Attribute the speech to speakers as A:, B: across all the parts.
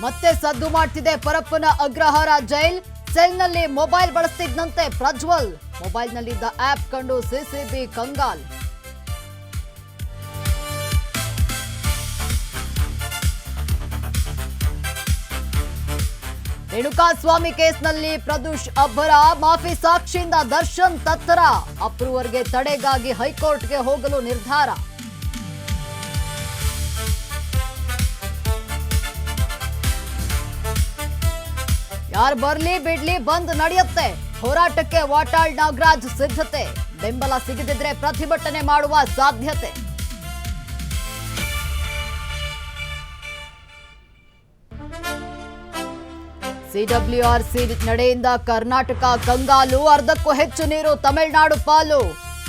A: ಮತ್ತೆ ಸದ್ದು ಮಾಡ್ತಿದೆ ಪರಪ್ಪನ ಅಗ್ರಹಾರ ಜೈಲ್. ಸೆಲ್ನಲ್ಲಿ ಮೊಬೈಲ್ ಬಳಸ್ತಿದ್ದಂತೆ ಪ್ರಜ್ವಲ್. ಮೊಬೈಲ್ನಲ್ಲಿದ್ದ ಆಪ್ ಕಂಡು ಸಿಸಿಬಿ ಕಂಗಾಲ್. ರೇಣುಕಾಸ್ವಾಮಿ ಕೇಸ್ನಲ್ಲಿ ಪ್ರದೂಷ್ ಅಬ್ಬರ. ಮಾಫಿ ಸಾಕ್ಷಿಯಿಂದ ದರ್ಶನ್ ತತ್ತರ. ಅಪ್ರೂವರ್ಗೆ ತಡೆಗಾಗಿ ಹೈಕೋರ್ಟ್ಗೆ ಹೋಗಲು ನಿರ್ಧಾರ. ಯಾರು ಬರ್ಲಿ ಬಿಡ್ಲಿ ಬಂದ್ ನಡೆಯುತ್ತೆ. ಹೋರಾಟಕ್ಕೆ ವಾಟಾಳ್ ನಾಗರಾಜ್ ಸಿದ್ಧತೆ. ಬೆಂಬಲ ಸಿಗದಿದ್ರೆ ಪ್ರತಿಭಟನೆ ಮಾಡುವ ಸಾಧ್ಯತೆ. ಸಿಡಬ್ಲ್ಯೂಆರ್ಸಿ ನಡೆಯಿಂದ ಕರ್ನಾಟಕ ಕಂಗಾಲು. ಅರ್ಧಕ್ಕೂ ಹೆಚ್ಚು ನೀರು ತಮಿಳುನಾಡು ಪಾಲು.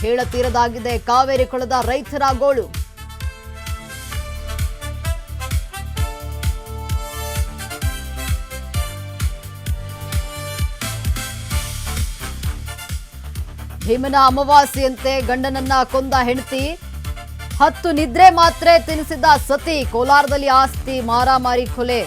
A: ಹೇಳತೀರದಾಗಿದೆ ಕಾವೇರಿ ಕೊಳದ ರೈತರ ಗೋಳು. ಭೀಮನ ಅಮಾವಾಸ್ಯೆಯಂತೆ ಗಂಡನನ್ನ ಕೊಂದ ಹೆಂಡತಿ. 10 ನಿದ್ರೆ ಮಾತ್ರೆ ತಿನ್ನಿಸಿದ ಸತಿ. ಕೋಲಾರದಲ್ಲಿ ಆಸ್ತಿ ಮಾರಾಮಾರಿ ಕೊಲೆ.